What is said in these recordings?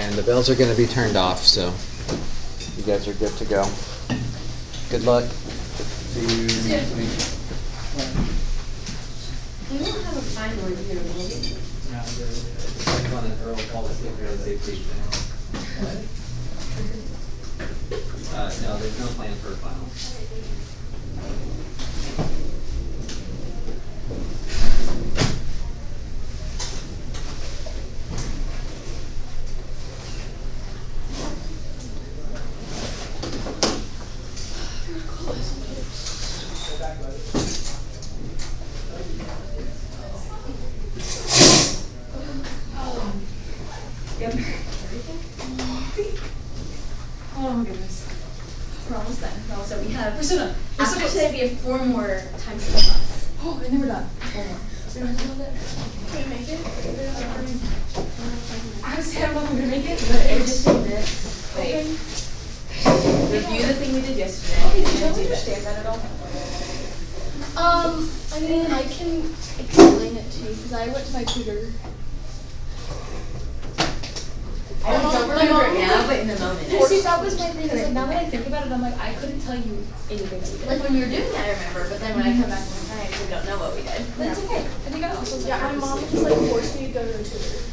And the bells are going to be turned off, so you guys are good to go. Good luck. See you next week. We won't have a final review, will we? No, there's no plan for a final. Oh my goodness. We're almost done. We're almost done. We're still done. After today, we have 4 more times in the class. Oh, and then we're done. 4 more. So we're done with it? Can we make it? I was saying I'm not going to make it, but it just did this. Wait. Review the thing we did yesterday. Okay, did you understand that at all? I mean, I can explain it to you because I went to my tutor. I don't remember it now, but in the moment. See, that was my thing. Is like, now that I think about it, I'm like, I couldn't tell you anything that we did. Like when we were doing that, I remember, but then when I come back from time, we don't know what we did. But it's okay. I think I also Yeah, my mom just like forced me to go to a tutor.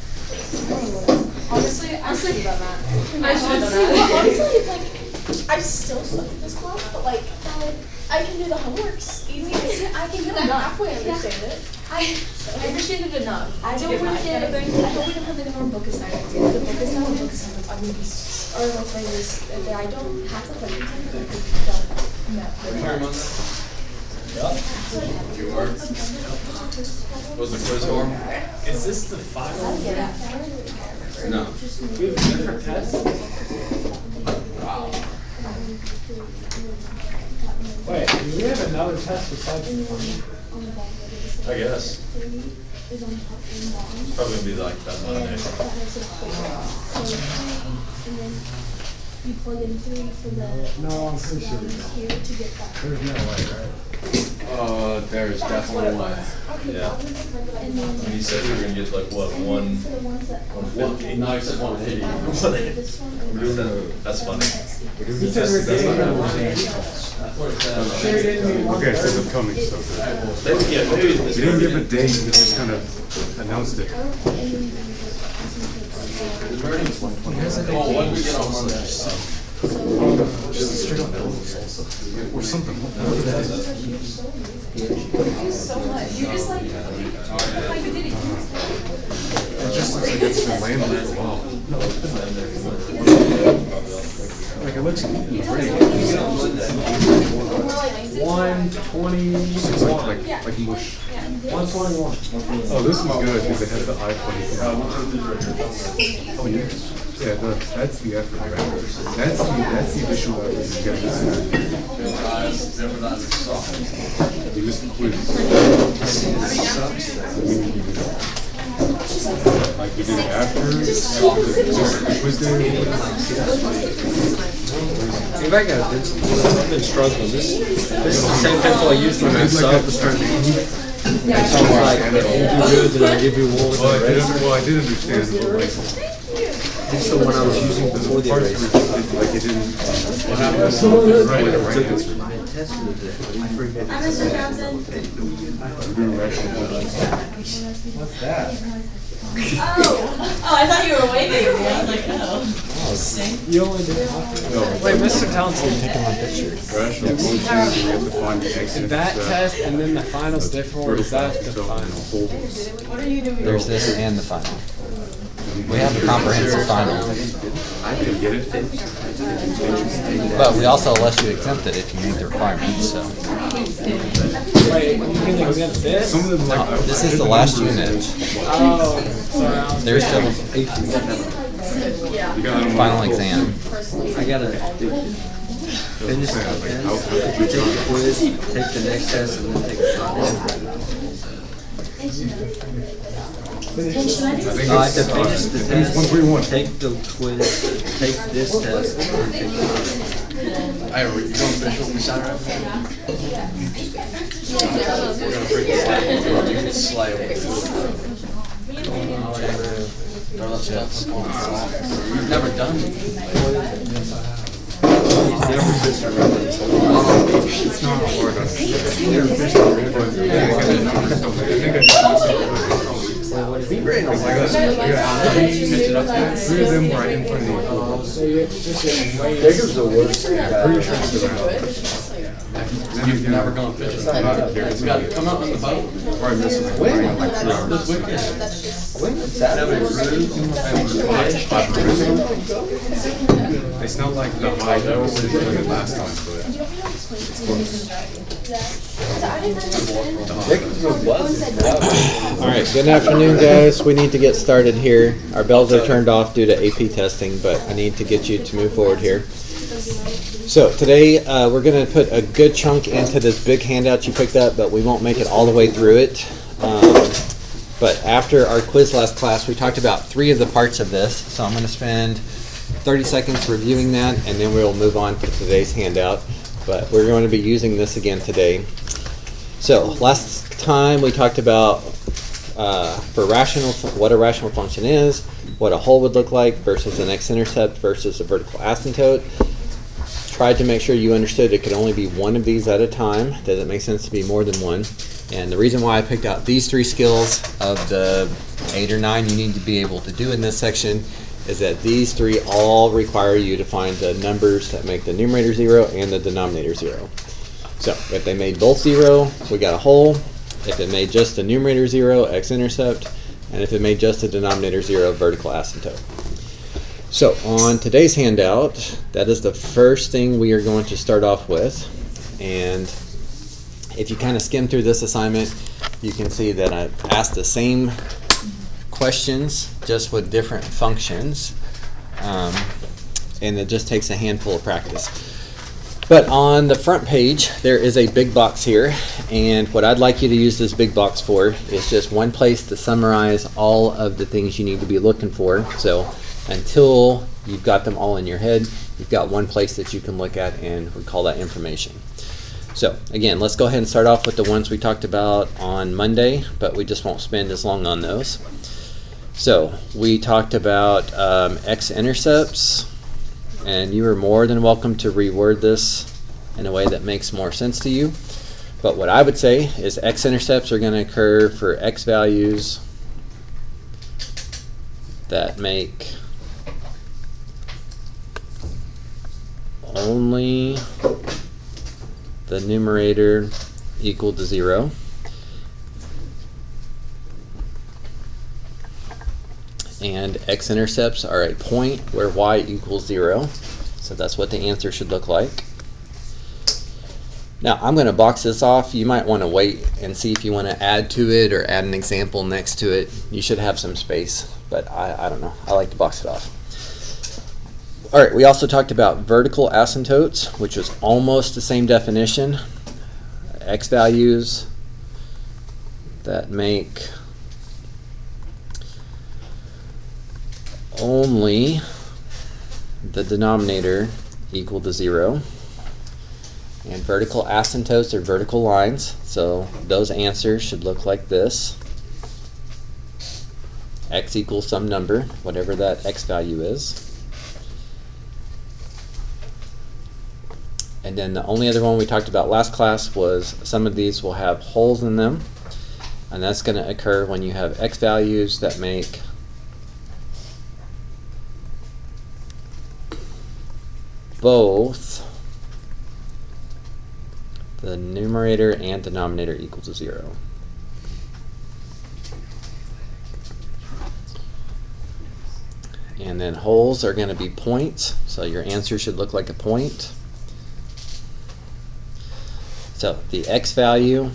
honestly, I'm sick about that. I should have done Well, that. honestly, it's like I still suck at this class, but like I can do the homeworks easy. I can do And I enough. halfway understand it. I understand it enough. I to don't get want by to- kind of thing. I hope we don't have any more book assignments. The book assignments, I'm gonna be, or like this, that I don't have to put anything, but I don't know. You are. Was the quiz form? Is this the final? No. We have different tests? Wow. Wait, do we have another test besides the final? I guess. It's probably gonna be like that Monday. And then you plug in 3 for the. No, I'm pretty sure. Here to get that. There's no way, right? There's definitely one. Yeah. And then. And he said we're gonna get like what, And then for the ones that. 150? No, he said 180. This one and We're doing that. That's funny. He said we're getting Okay, so it's coming, so Maybe, yeah, maybe this. we didn't give a date, we just kind of announced it. Oh, what did we get on Monday? Just a straight up salsa. Or something. so much. You're just like, like you did it. It just looks like it's been laying there for a while. Like it looks great. 121. Like mush. 121. Oh, this is good because it has the iPhone. Oh yeah. Yeah, that's the effort, right? That's the additional effort you get. You missed the quiz. Like you did it after the quiz day. If I got a pencil, I've been struggling. This is the same pencil I used when I subbed. It's almost like, you do good, then I give you one. Well, I did understand, but like, It's the one I was using before the parts eraser. were just like it didn't. What happened? Right, the right answer. I'm Mr. Johnson. We're doing rational questions. What's that? Oh, I thought you were waving at me. I was like, oh. You only did Wait, Mr. Townsend. Taking my picture. Rational functions, we have to find the exit. That test and then the final's different, or is that the final? What are you doing? There's this and the final. We have a comprehensive final, I can get it. but we also let you exempt it if you meet the requirements, so. Wait, you can exempt this? Some of them like. No, this is the last unit. Oh, sorry. There's the You got it on final my phone. exam. I gotta finish the test, take the quiz, take the next test, and then take the final. No, I have to finish the test, 131. take the quiz, take this test, and then take the final. Hey, are you going official beside right now? We're gonna freaking slay. You can slay. Throw that stuff on the side. You've never done it. He's never fished a river. It's not hard. I've never fished a river. Three of them were in front of the pool. Digger's the worst. Pretty sure it's around. You've never gone fishing. It's got to come up on the boat. Or I missed it by like 2 hours. This weekend. When was that? They smell like the high nose that we did last time, but All right, good afternoon, guys. We need to get started here. Our bells are turned off due to AP testing, but I need to get you to move forward here. So today we're going to put a good chunk into this big handout you picked up, but we won't make it all the way through it. But after our quiz last class, we talked about 3 of the parts of this. So I'm going to spend 30 seconds reviewing that, and then we'll move on to today's handout. But we're going to be using this again today. So last time we talked about what a rational function is, what a hole would look like versus an x-intercept versus a vertical asymptote. Tried to make sure you understood it could only be one of these at a time. Doesn't make sense to be more than one. And the reason why I picked out these 3 skills of the 8 or 9 you need to be able to do in this section is that these 3 all require you to find the numbers that make the numerator 0 and the denominator 0. So if they made both 0, we got a hole. If it made just the numerator 0, x-intercept. And if it made just the denominator 0, vertical asymptote. So on today's handout, that is the first thing we are going to start off with. And if you kind of skim through this assignment, you can see that I've asked the same questions, just with different functions. And it just takes a handful of practice. But on the front page, there is a big box here. And what I'd like you to use this big box for is just one place to summarize all of the things you need to be looking for. So until you've got them all in your head, you've got one place that you can look at, and we call that information. So again, let's go ahead and start off with the ones we talked about on Monday, but we just won't spend as long on those. So we talked about x-intercepts, and you are more than welcome to reword this in a way that makes more sense to you. But what I would say is x-intercepts are going to occur for x values that make only the numerator equal to 0. And x-intercepts are a point where y equals 0. So that's what the answer should look like. Now I'm going to box this off. You might want to wait and see if you want to add to it or add an example next to it. You should have some space, but I don't know. I like to box it off. All right, we also talked about vertical asymptotes, which was almost the same definition. X values that make only the denominator equal to 0. And vertical asymptotes are vertical lines, so those answers should look like this. X equals some number, whatever that x value is. And then the only other one we talked about last class was some of these will have holes in them, and that's going to occur when you have x values that make both the numerator and denominator equal to 0. And then holes are going to be points, so your answer should look like a point. So the x value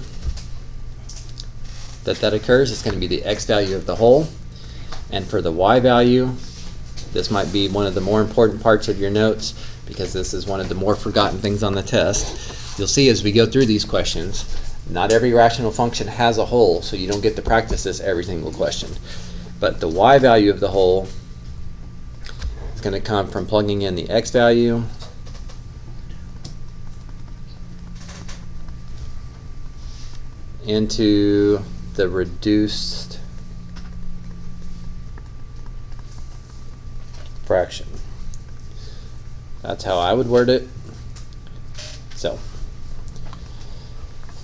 that occurs is going to be the x value of the hole. And for the y value, this might be one of the more important parts of your notes because this is one of the more forgotten things on the test. You'll see as we go through these questions, not every rational function has a hole, so you don't get to practice this every single question. But the y value of the hole is going to come from plugging in the x value into the reduced fraction. That's how I would word it. So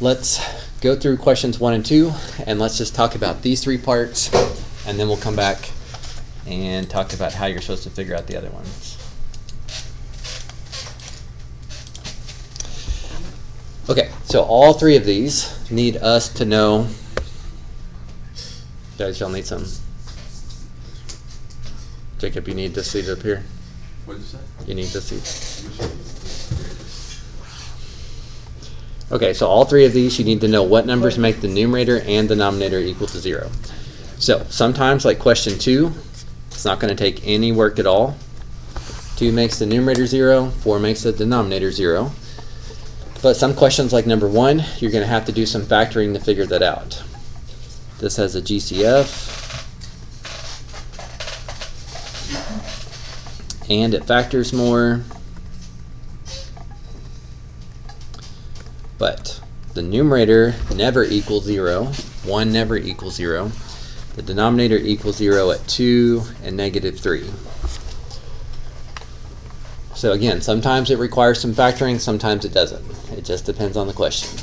let's go through questions 1 and 2, and let's just talk about these 3 parts, and then we'll come back and talk about how you're supposed to figure out the other ones. Okay, so all 3 of these need us to know. Guys, y'all need some. Jacob, you need this seat up here. What did you say? You need this seat. Okay, so all 3 of these, you need to know what numbers make the numerator and denominator equal to 0. So sometimes, like question 2, it's not going to take any work at all. 2 makes the numerator 0, 4 makes the denominator 0. But some questions like number 1, you're going to have to do some factoring to figure that out. This has a GCF, and it factors more. But the numerator never equals 0. 1 never equals 0. The denominator equals 0 at 2 and -3. So again, sometimes it requires some factoring, sometimes it doesn't. It just depends on the question.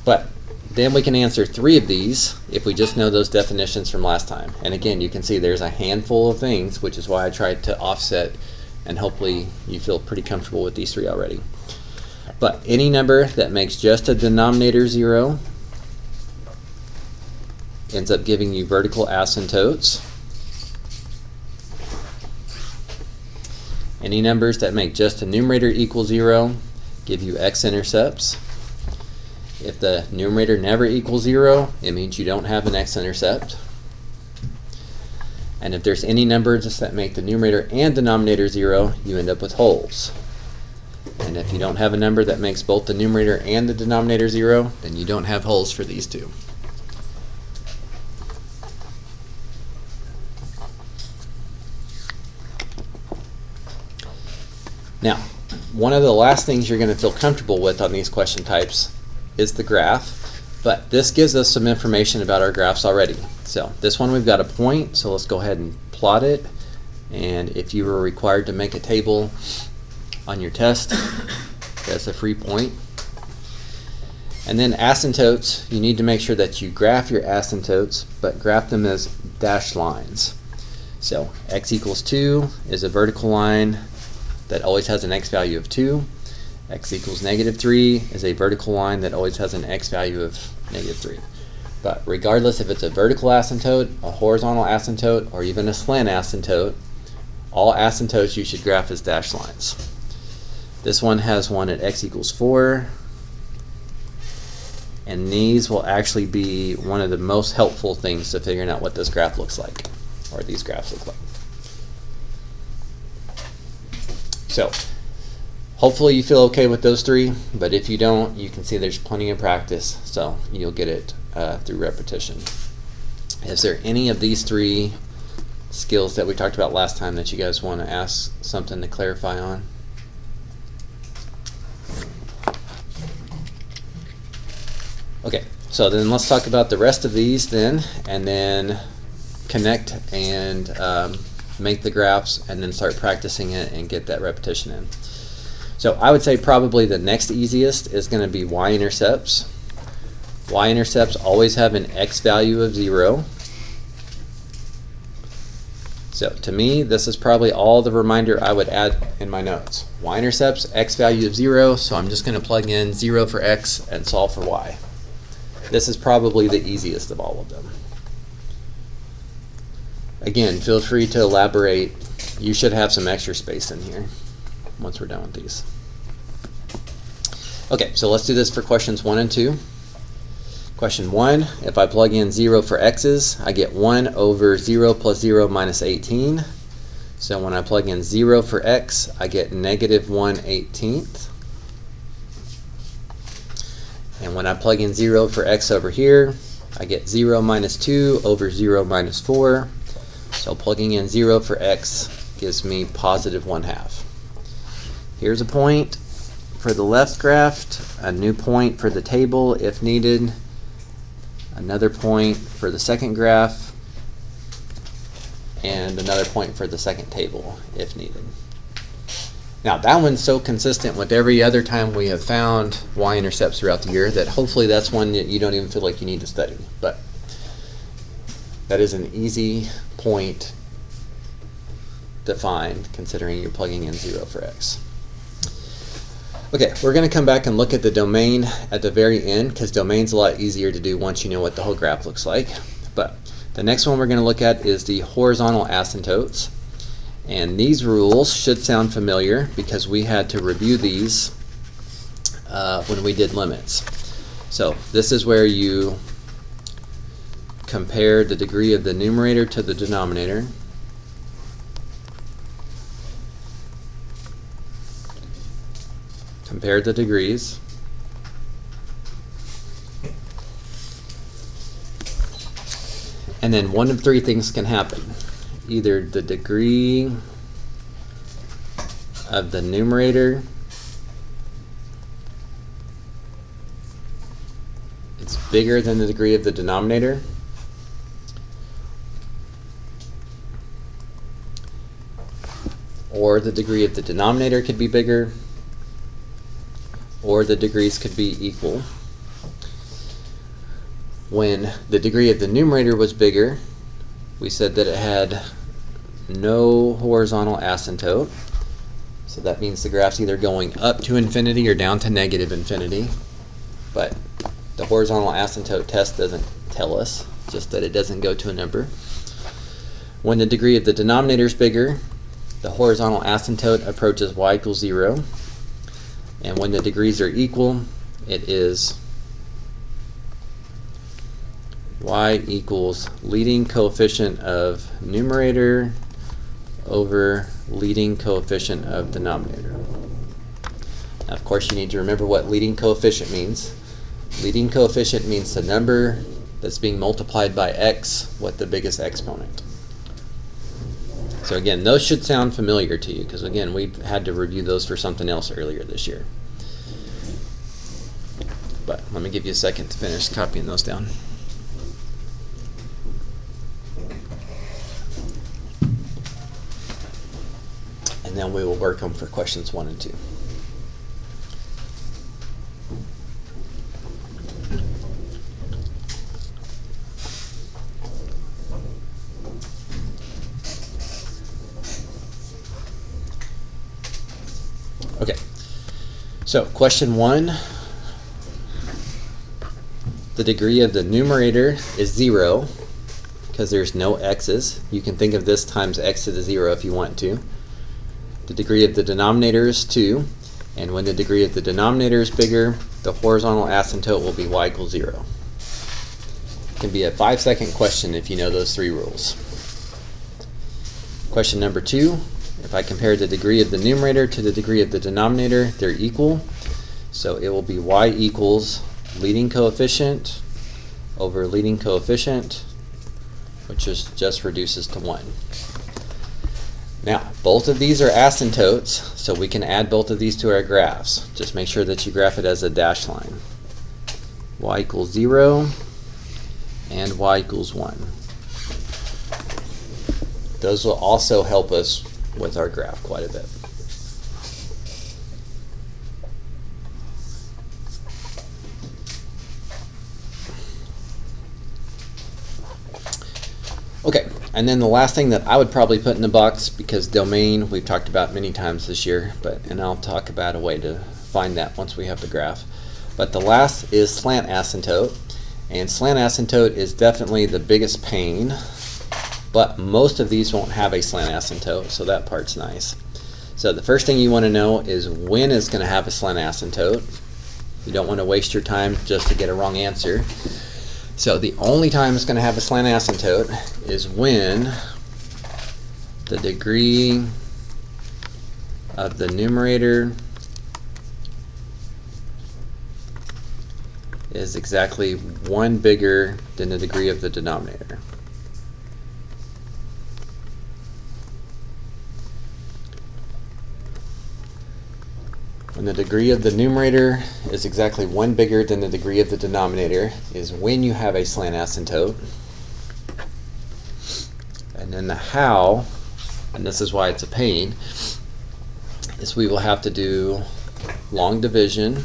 But then we can answer 3 of these if we just know those definitions from last time. And again, you can see there's a handful of things, which is why I tried to offset, and hopefully you feel pretty comfortable with these 3 already. But any number that makes just a denominator 0 ends up giving you vertical asymptotes. Any numbers that make just a numerator equal 0 give you x-intercepts. If the numerator never equals 0, it means you don't have an x-intercept. And if there's any numbers that make the numerator and denominator 0, you end up with wholes. And if you don't have a number that makes both the numerator and the denominator 0, then you don't have wholes for these 2. Now, one of the last things you're going to feel comfortable with on these question types is the graph, but this gives us some information about our graphs already. So this one we've got a point, so let's go ahead and plot it. And if you were required to make a table on your test, that's a free point. And then asymptotes, you need to make sure that you graph your asymptotes, but graph them as dashed lines. So x equals 2 is a vertical line that always has an x value of 2. X equals -3 is a vertical line that always has an x value of -3. But regardless if it's a vertical asymptote, a horizontal asymptote, or even a slant asymptote, all asymptotes you should graph as dashed lines. This one has one at x equals 4, and these will actually be one of the most helpful things to figuring out what this graph looks like, or these graphs look like. So hopefully you feel okay with those 3, but if you don't, you can see there's plenty of practice, so you'll get it through repetition. Is there any of these 3 skills that we talked about last time that you guys want to ask something to clarify on? Okay, so then let's talk about the rest of these then, and then connect and make the graphs, and then start practicing it and get that repetition in. So I would say probably the next easiest is going to be y-intercepts. Y-intercepts always have an x value of 0. So to me, this is probably all the reminder I would add in my notes. Y-intercepts, x value of 0, so I'm just going to plug in 0 for x and solve for y. This is probably the easiest of all of them. Again, feel free to elaborate. You should have some extra space in here once we're done with these. Okay, so let's do this for questions 1 and 2. Question 1, if I plug in 0 for x's, I get 1 over 0 plus 0 minus 18. So when I plug in 0 for x, I get -1/18. And when I plug in 0 for x over here, I get 0 minus 2 over 0 minus 4. So plugging in 0 for x gives me +1/2. Here's a point for the left graph, a new point for the table if needed, another point for the second graph, and another point for the second table if needed. Now that one's so consistent with every other time we have found y-intercepts throughout the year that hopefully that's one that you don't even feel like you need to study. But that is an easy point to find considering you're plugging in 0 for x. Okay, we're going to come back and look at the domain at the very end because domain's a lot easier to do once you know what the whole graph looks like. But the next one we're going to look at is the horizontal asymptotes. And these rules should sound familiar because we had to review these when we did limits. So this is where you compare the degree of the numerator to the denominator. Compare the degrees. And then one of three things can happen. Either the degree of the numerator is bigger than the degree of the denominator, or the degree of the denominator could be bigger, or the degrees could be equal. When the degree of the numerator was bigger, we said that it had no horizontal asymptote. So that means the graph's either going up to infinity or down to negative infinity. But the horizontal asymptote test doesn't tell us, just that it doesn't go to a number. When the degree of the denominator is bigger, the horizontal asymptote approaches y equals 0. And when the degrees are equal, it is y equals leading coefficient of numerator over leading coefficient of denominator. Now, of course, you need to remember what leading coefficient means. Leading coefficient means the number that's being multiplied by x with the biggest exponent. So again, those should sound familiar to you because again, we've had to review those for something else earlier this year. But let me give you a second to finish copying those down. And then we will work them for questions 1 and 2. Okay, so question 1, the degree of the numerator is 0 because there's no x's. You can think of this times x to the 0 if you want to. The degree of the denominator is 2, and when the degree of the denominator is bigger, the horizontal asymptote will be y equals 0. It can be a 5-second question if you know those 3 rules. Question number 2, if I compare the degree of the numerator to the degree of the denominator, they're equal. So it will be y equals leading coefficient over leading coefficient, which just reduces to 1. Now, both of these are asymptotes, so we can add both of these to our graphs. Just make sure that you graph it as a dashed line. Y equals 0 and y equals 1. Those will also help us with our graph quite a bit. Okay, and then the last thing that I would probably put in the box, because domain we've talked about many times this year, and I'll talk about a way to find that once we have the graph. But the last is slant asymptote, and slant asymptote is definitely the biggest pain, but most of these won't have a slant asymptote, so that part's nice. So the first thing you want to know is when it's going to have a slant asymptote. You don't want to waste your time just to get a wrong answer. So the only time it's going to have a slant asymptote is when the degree of the numerator is exactly 1 bigger than the degree of the denominator. When the degree of the numerator is exactly 1 bigger than the degree of the denominator is when you have a slant asymptote. And then the how, and this is why it's a pain, is we will have to do long division,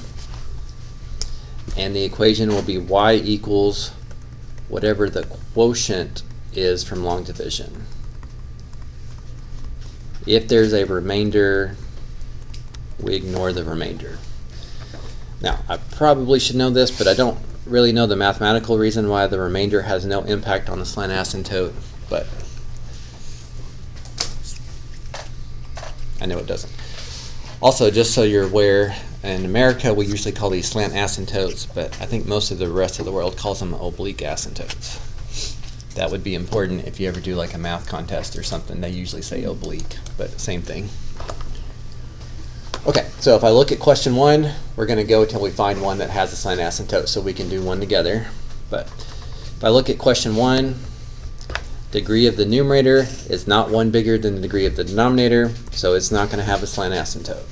and the equation will be y equals whatever the quotient is from long division. If there's a remainder, we ignore the remainder. Now, I probably should know this, but I don't really know the mathematical reason why the remainder has no impact on the slant asymptote, but I know it doesn't. Also, just so you're aware, in America we usually call these slant asymptotes, but I think most of the rest of the world calls them oblique asymptotes. That would be important if you ever do like a math contest or something. They usually say oblique, but same thing. Okay, so if I look at question 1, we're going to go until we find one that has a slant asymptote so we can do one together. But if I look at question 1, degree of the numerator is not 1 bigger than the degree of the denominator, so it's not going to have a slant asymptote.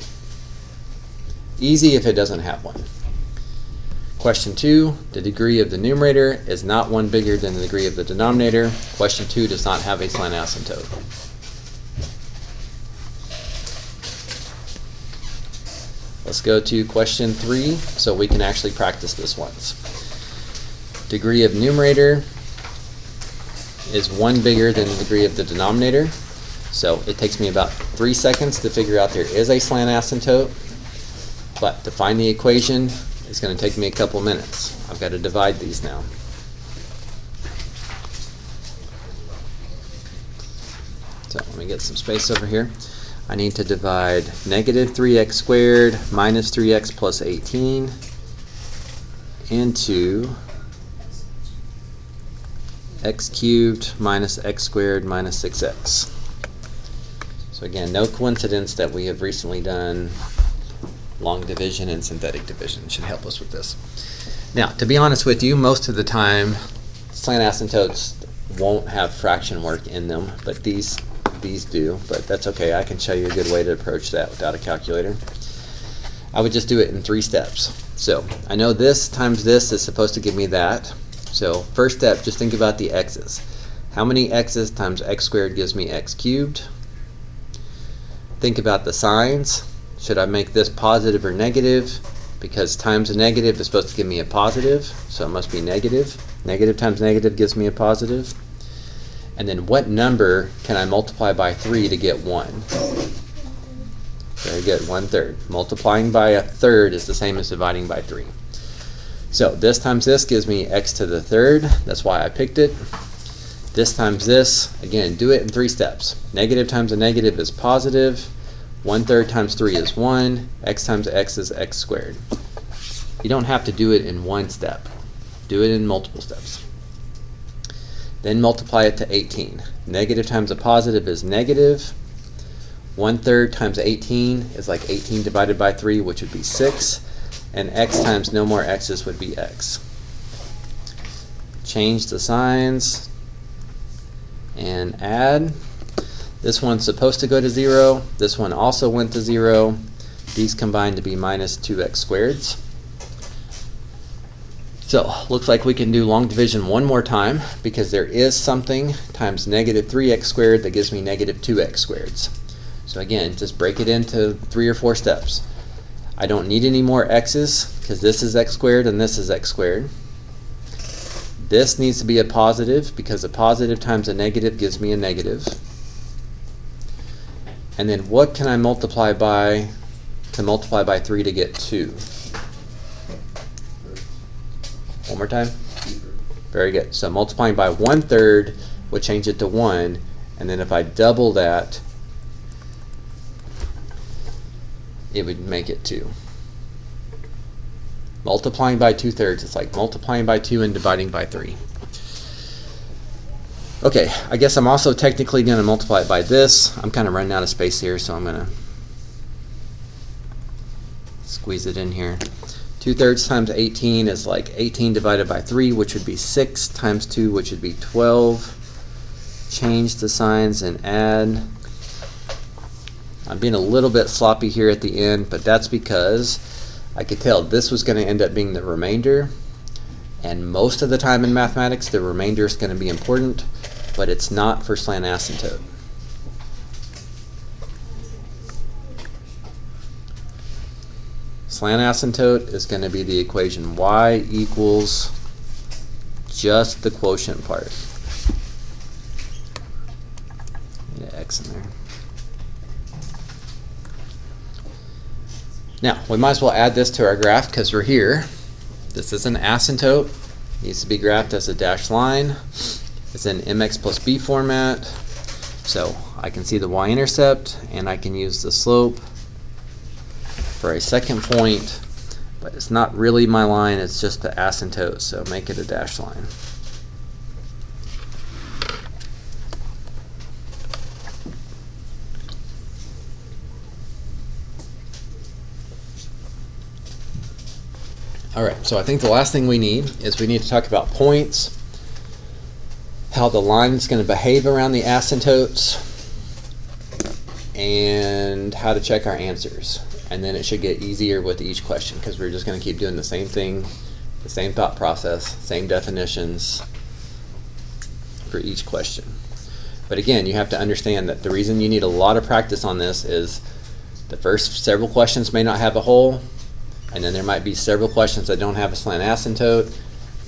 Easy if it doesn't have one. Question 2, the degree of the numerator is not 1 bigger than the degree of the denominator. Question 2 does not have a slant asymptote. Let's go to question 3 so we can actually practice this once. Degree of numerator is 1 bigger than the degree of the denominator. So it takes me about 3 seconds to figure out there is a slant asymptote, but to find the equation, it's going to take me a couple minutes. I've got to divide these now. So let me get some space over here. I need to divide negative 3x squared minus 3x plus 18 into x cubed minus x squared minus 6x. So again, no coincidence that we have recently done long division and synthetic division. Should help us with this. Now, to be honest with you, most of the time slant asymptotes won't have fraction work in them, but these do, but that's okay. I can show you a good way to approach that without a calculator. I would just do it in 3 steps. So I know this times this is supposed to give me that. So first step, just think about the x's. How many x's times x squared gives me x cubed? Think about the signs. Should I make this positive or negative? Because times a negative is supposed to give me a positive, so it must be negative. Negative times negative gives me a positive. And then what number can I multiply by 3 to get 1? Very good, 1/3. Multiplying by a third is the same as dividing by 3. So this times this gives me x to the 3rd. That's why I picked it. This times this, again, do it in 3 steps. Negative times a negative is positive. 1/3 times 3 is 1. X times x is x squared. You don't have to do it in 1 step. Do it in multiple steps. Then multiply it to 18. Negative times a positive is negative. 1/3 times 18 is like 18 divided by 3, which would be 6. And x times no more x's would be x. Change the signs and add. This one's supposed to go to 0. This one also went to 0. These combine to be minus 2x squareds. So, looks like we can do long division one more time because there is something times negative 3x squared that gives me negative 2x squareds. So again, just break it into 3 or 4 steps. I don't need any more x's because this is x squared and this is x squared. This needs to be a positive because a positive times a negative gives me a negative. And then what can I multiply by to multiply by 3 to get 2? One more time. Very good. So multiplying by 1/3 would change it to 1, and then if I double that, it would make it 2. Multiplying by 2/3, it's like multiplying by 2 and dividing by 3. Okay, I guess I'm also technically going to multiply it by this. I'm kind of running out of space here, so I'm going to squeeze it in here. 2/3 times 18 is like 18 divided by 3, which would be 6, times 2, which would be 12. Change the signs and add. I'm being a little bit sloppy here at the end, but that's because I could tell this was going to end up being the remainder. And most of the time in mathematics, the remainder is going to be important. but it's not for slant asymptote. Slant asymptote is going to be the equation y equals just the quotient part. Need an X in there. Now, we might as well add this to our graph because we're here. This is an asymptote. Needs to be graphed as a dashed line. It's in mx plus b format. So I can see the y-intercept and I can use the slope for a second point, but it's not really my line, it's just the asymptote, so make it a dashed line. Alright, so I think the last thing we need is we need to talk about points, how the line is going to behave around the asymptotes, and how to check our answers. And then it should get easier with each question because we're just going to keep doing the same thing, the same thought process, same definitions for each question. But again, you have to understand that the reason you need a lot of practice on this is the first several questions may not have a hole, and then there might be several questions that don't have a slant asymptote,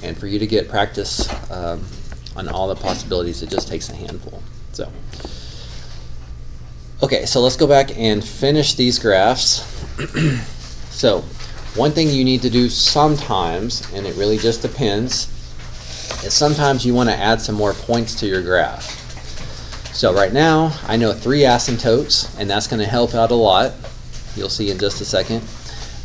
and for you to get practice on all the possibilities, it just takes a handful. So. Okay, so let's go back and finish these graphs. So, one thing you need to do sometimes, and it really just depends, is sometimes you want to add some more points to your graph. So right now, I know 3 asymptotes, and that's going to help out a lot. You'll see in just a second.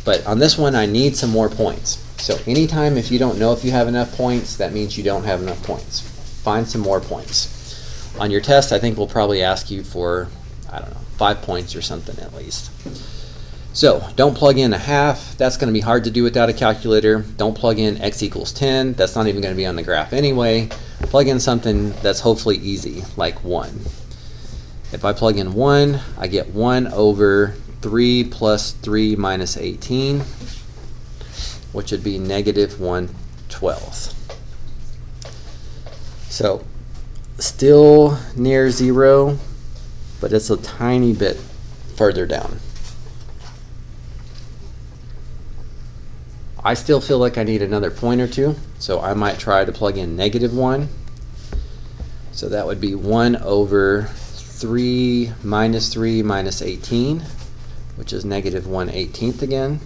But on this one, I need some more points. So anytime if you don't know if you have enough points, that means you don't have enough points. Find some more points. On your test, I think we'll probably ask you for, I don't know, 5 points or something at least. So don't plug in a half. That's going to be hard to do without a calculator. Don't plug in x equals 10. That's not even going to be on the graph anyway. Plug in something that's hopefully easy, like 1. If I plug in 1, I get 1 over 3 plus 3 minus 18, which would be negative 1/12. So still near 0, but it's a tiny bit further down. I still feel like I need another point or two, so I might try to plug in negative 1. So that would be 1 over 3 minus 18, which is negative 1/18 again.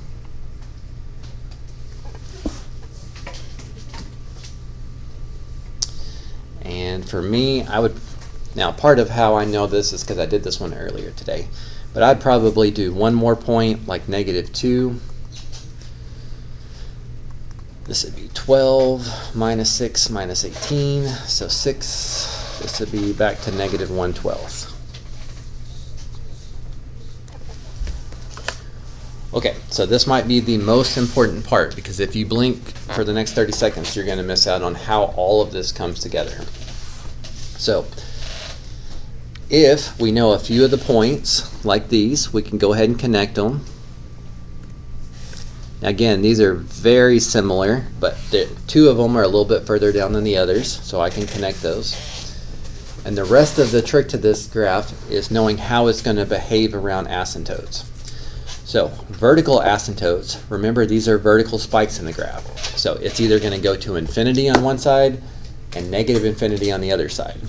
And for me, I would, now part of how I know this is because I did this one earlier today, but I'd probably do one more point, like negative 2. This would be 12 minus 6 minus 18, so 6. This would be back to negative 1/12. Okay, so this might be the most important part, because if you blink for the next 30 seconds, you're going to miss out on how all of this comes together. So, if we know a few of the points, like these, we can go ahead and connect them. Now again, these are very similar, but 2 of them are a little bit further down than the others, so I can connect those. And the rest of the trick to this graph is knowing how it's going to behave around asymptotes. So, vertical asymptotes, remember these are vertical spikes in the graph. So it's either going to go to infinity on one side and negative infinity on the other side.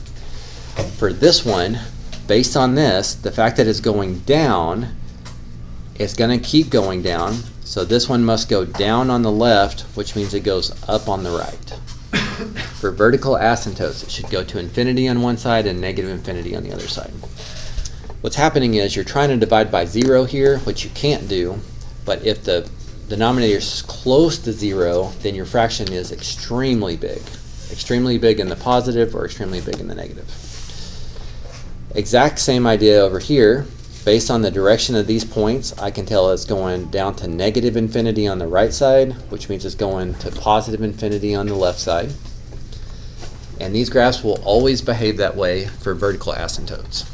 For this one, based on this, the fact that it's going down, it's going to keep going down. So this one must go down on the left, which means it goes up on the right. For vertical asymptotes, it should go to infinity on one side and negative infinity on the other side. What's happening is you're trying to divide by 0 here, which you can't do, but if the denominator is close to 0, then your fraction is extremely big. Extremely big in the positive or extremely big in the negative. Exact same idea over here. Based on the direction of these points, I can tell it's going down to negative infinity on the right side, which means it's going to positive infinity on the left side. And these graphs will always behave that way for vertical asymptotes.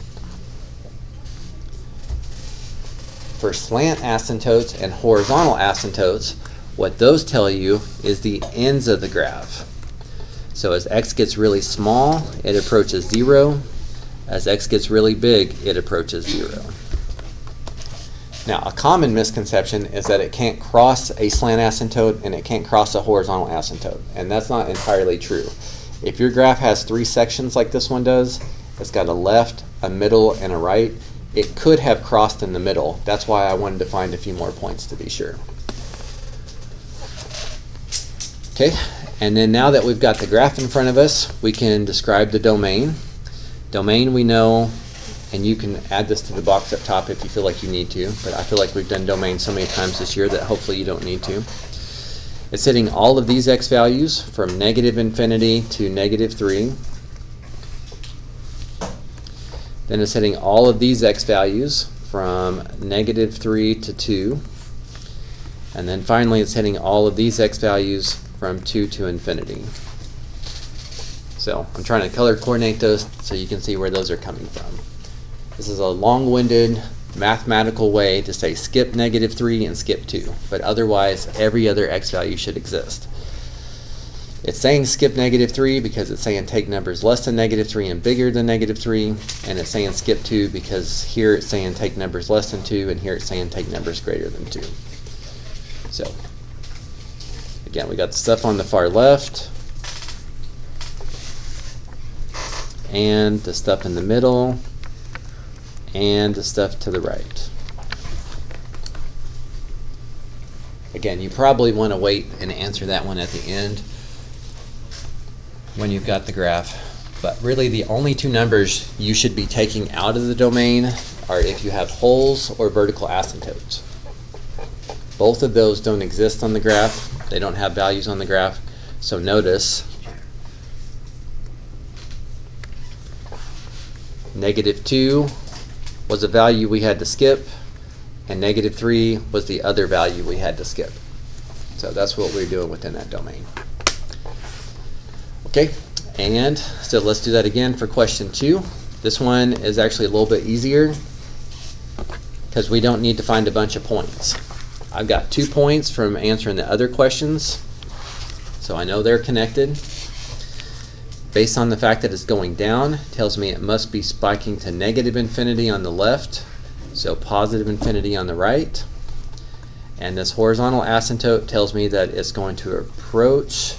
For slant asymptotes and horizontal asymptotes, what those tell you is the ends of the graph. So as x gets really small, it approaches 0. As x gets really big, it approaches 0. Now, a common misconception is that it can't cross a slant asymptote and it can't cross a horizontal asymptote, and that's not entirely true. If your graph has 3 sections like this one does, it's got a left, a middle, and a right, it could have crossed in the middle. That's why I wanted to find a few more points to be sure. Okay, and then now that we've got the graph in front of us, we can describe the domain. Domain we know, and you can add this to the box up top if you feel like you need to, but I feel like we've done domain so many times this year that hopefully you don't need to. It's hitting all of these x values from -infinity to -3. Then it's hitting all of these x values from -3 to 2. And then finally it's hitting all of these x values from 2 to infinity. So I'm trying to color coordinate those so you can see where those are coming from. This is a long-winded mathematical way to say skip -3 and skip 2, but otherwise every other x value should exist. It's saying skip -3 because it's saying take numbers less than -3 and bigger than -3, and it's saying skip 2 because here it's saying take numbers less than 2, and here it's saying take numbers greater than 2. So again, we got the stuff on the far left and the stuff in the middle and the stuff to the right. Again, you probably want to wait and answer that one at the end when you've got the graph. But really the only 2 numbers you should be taking out of the domain are if you have holes or vertical asymptotes. Both of those don't exist on the graph. They don't have values on the graph. So notice -2 was a value we had to skip, and -3 was the other value we had to skip. So that's what we're doing within that domain. Okay, and so let's do that again for question 2. This one is actually a little bit easier because we don't need to find a bunch of points. I've got 2 points from answering the other questions, so I know they're connected. Based on the fact that it's going down, tells me it must be spiking to -infinity on the left, so +infinity on the right. And this horizontal asymptote tells me that it's going to approach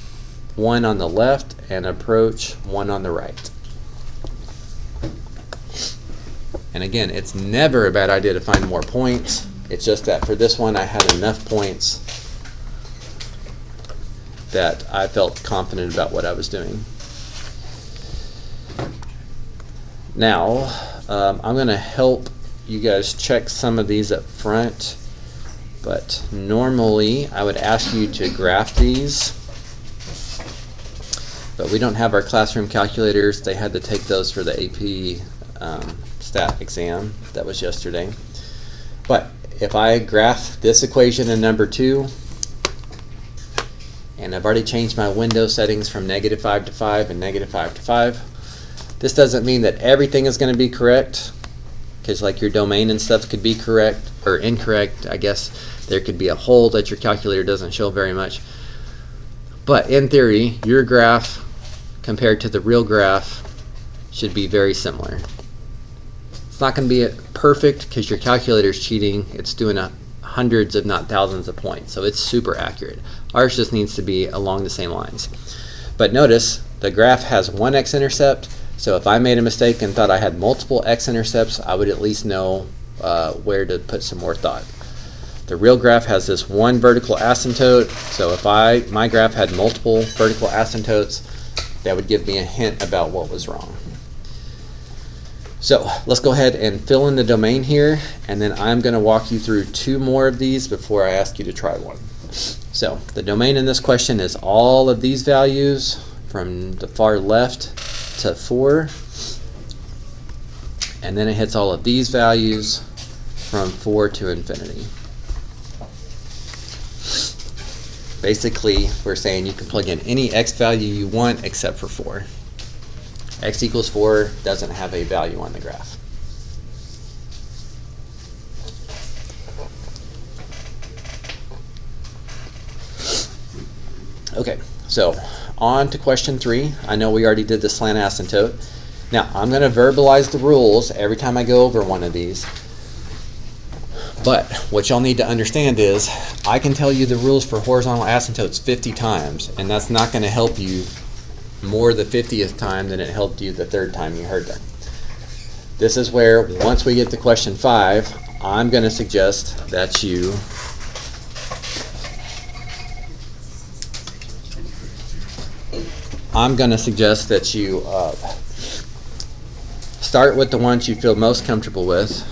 1 on the left and approach 1 on the right. And again, it's never a bad idea to find more points. It's just that for this one I had enough points that I felt confident about what I was doing. Now, I'm going to help you guys check some of these up front, but normally I would ask you to graph these, but we don't have our classroom calculators. They had to take those for the AP stat exam that was yesterday. But if I graph this equation in number 2, and I've already changed my window settings from -5 to 5 and -5 to 5, this doesn't mean that everything is going to be correct, because like your domain and stuff could be correct or incorrect. I guess there could be a hole that your calculator doesn't show very much. But in theory, your graph compared to the real graph should be very similar. It's not going to be perfect because your calculator is cheating. It's doing hundreds if not thousands of points, so it's super accurate. Ours just needs to be along the same lines. But notice the graph has 1 x-intercept. So if I made a mistake and thought I had multiple x-intercepts, I would at least know where to put some more thought. The real graph has this 1 vertical asymptote, so if my graph had multiple vertical asymptotes, that would give me a hint about what was wrong. So let's go ahead and fill in the domain here, and then I'm going to walk you through 2 more of these before I ask you to try one. So the domain in this question is all of these values from the far left to 4, and then it hits all of these values from 4 to infinity. Basically, we're saying you can plug in any x value you want except for 4. X equals 4 doesn't have a value on the graph. Okay, so on to question 3. I know we already did the slant asymptote. Now, I'm going to verbalize the rules every time I go over one of these. But what y'all need to understand is I can tell you the rules for horizontal asymptotes 50 times, and that's not going to help you more the 50th time than it helped you the 3rd time you heard them. This is where, once we get to question 5, I'm going to suggest that you start with the ones you feel most comfortable with.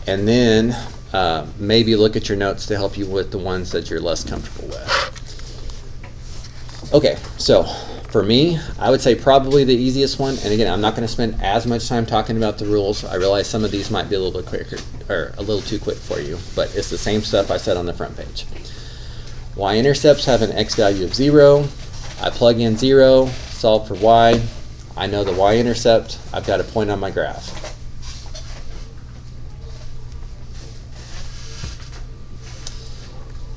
And then maybe look at your notes to help you with the ones that you're less comfortable with. Okay, so for me, I would say probably the easiest one, and again, I'm not going to spend as much time talking about the rules. I realize some of these might be a little bit quicker, or a little too quick for you, but it's the same stuff I said on the front page. Y-intercepts have an x value of 0. I plug in 0, solve for y. I know the y-intercept. I've got a point on my graph.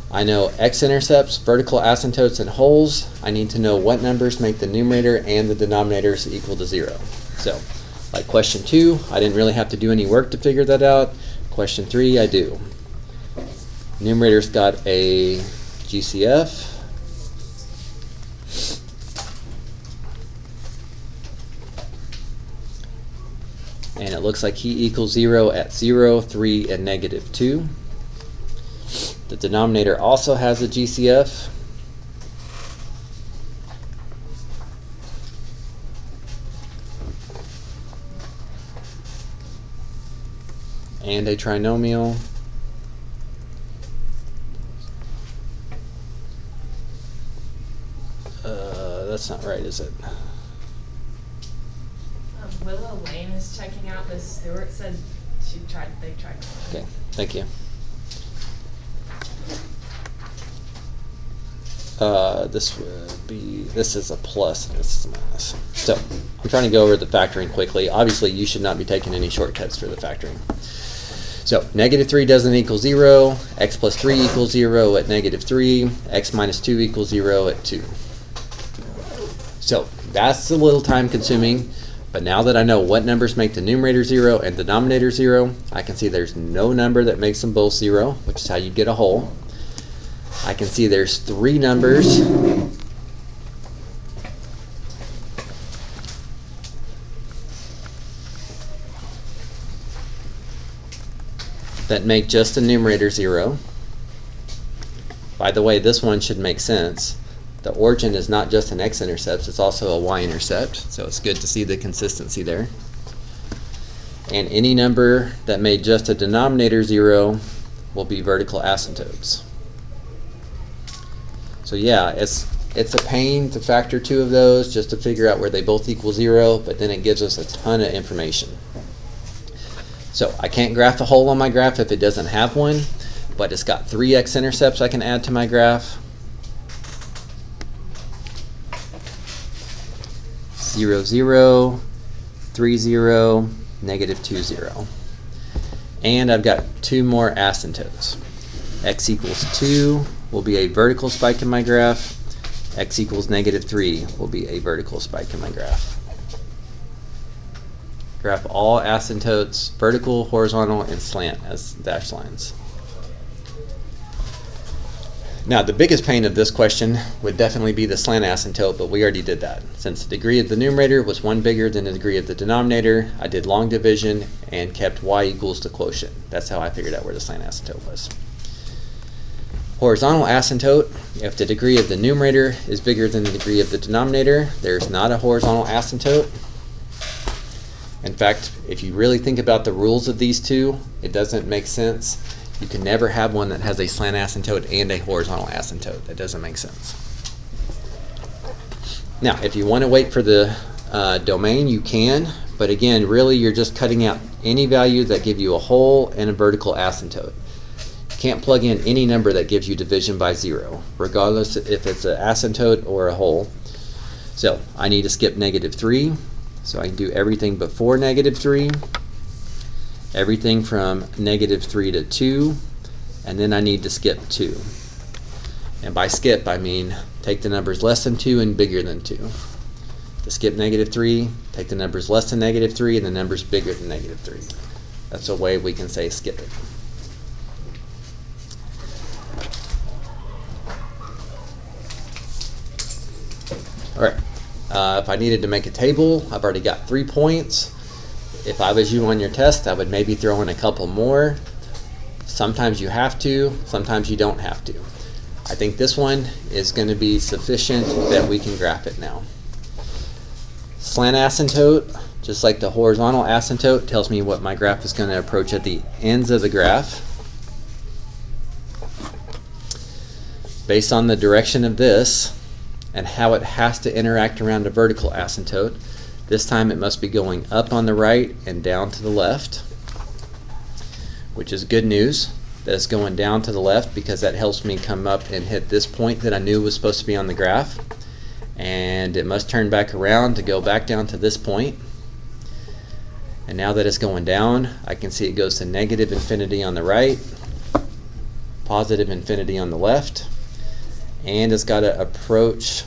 I know x-intercepts, vertical asymptotes, and holes. I need to know what numbers make the numerator and the denominators equal to 0. So, like question 2, I didn't really have to do any work to figure that out. Question 3, I do. Numerator's got a GCF. And it looks like he equals 0 at 0, 3, and negative 2. The denominator also has a GCF. And a trinomial. That's not right, is it? Willow Lane is checking out. Miss Stewart said they tried. Okay, thank you. This is a plus and this is a minus. So I'm trying to go over the factoring quickly. Obviously you should not be taking any shortcuts for the factoring. So negative 3 doesn't equal 0, x plus 3 equals 0 at negative 3, x minus 2 equals 0 at 2. So that's a little time consuming, but now that I know what numbers make the numerator 0 and denominator 0, I can see there's no number that makes them both 0, which is how you get a whole. I can see there's 3 numbers that make just the numerator 0. By the way, this one should make sense. The origin is not just an x-intercept, it's also a y-intercept, so it's good to see the consistency there. And any number that made just a denominator 0 will be vertical asymptotes. So yeah, it's a pain to factor 2 of those just to figure out where they both equal 0, but then it gives us a ton of information. So I can't graph a hole on my graph if it doesn't have one, but it's got 3 x-intercepts I can add to my graph. 0, 0, 3, 0, negative 2, 0. And I've got 2 more asymptotes. X equals 2 will be a vertical spike in my graph. X equals negative 3 will be a vertical spike in my graph. Graph all asymptotes, vertical, horizontal, and slant as dashed lines. Now, the biggest pain of this question would definitely be the slant asymptote, but we already did that. Since the degree of the numerator was 1 bigger than the degree of the denominator, I did long division and kept y equals the quotient. That's how I figured out where the slant asymptote was. Horizontal asymptote, if the degree of the numerator is bigger than the degree of the denominator, there's not a horizontal asymptote. In fact, if you really think about the rules of these two, it doesn't make sense. You can never have one that has a slant asymptote and a horizontal asymptote. That doesn't make sense. Now, if you want to wait for the domain, you can, but again, really you're just cutting out any value that give you a whole and a vertical asymptote. You can't plug in any number that gives you division by 0, regardless if it's an asymptote or a whole. So I need to skip negative 3, so I can do everything before negative 3. Everything from negative 3 to 2, and then I need to skip 2. And by skip, I mean take the numbers less than 2 and bigger than 2. To skip -3, take the numbers less than -3 and the numbers bigger than -3. That's a way we can say skip it. Alright, if I needed to make a table, I've already got 3 points. If I was you on your test, I would maybe throw in a couple more. Sometimes you have to, sometimes you don't have to. I think this one is going to be sufficient that we can graph it now. Slant asymptote, just like the horizontal asymptote, tells me what my graph is going to approach at the ends of the graph. Based on the direction of this and how it has to interact around a vertical asymptote, this time it must be going up on the right and down to the left, which is good news that it's going down to the left, because that helps me come up and hit this point that I knew was supposed to be on the graph. And it must turn back around to go back down to this point. And now that it's going down, I can see it goes to negative infinity on the right, positive infinity on the left, and it's got to approach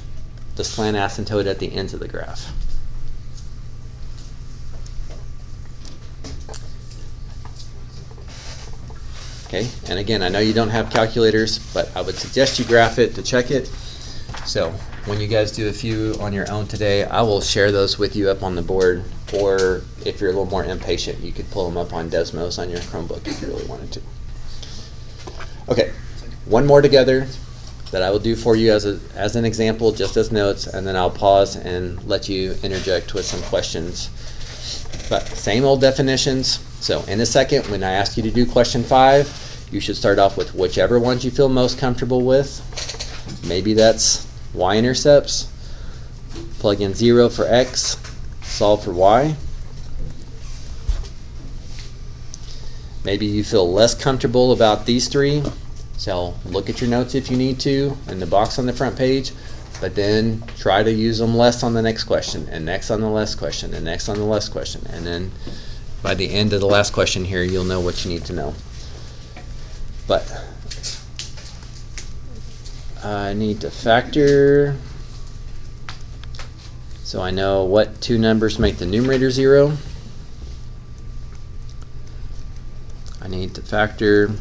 the slant asymptote at the ends of the graph. Okay, and again, I know you don't have calculators, but I would suggest you graph it to check it. So when you guys do a few on your own today, I will share those with you up on the board, or if you're a little more impatient, you could pull them up on Desmos on your Chromebook if you really wanted to. Okay, one more together that I will do for you as an example, just as notes, and then I'll pause and let you interject with some questions. But same old definitions. So in a second, when I ask you to do question 5, you should start off with whichever ones you feel most comfortable with. Maybe that's y-intercepts. Plug in 0 for x, solve for y. Maybe you feel less comfortable about these 3. So look at your notes if you need to in the box on the front page, but then try to use them less on the next question, and next on the last question, and next on the last question, and then by the end of the last question here, you'll know what you need to know. But I need to factor, so I know what 2 numbers make the numerator 0. I need to factor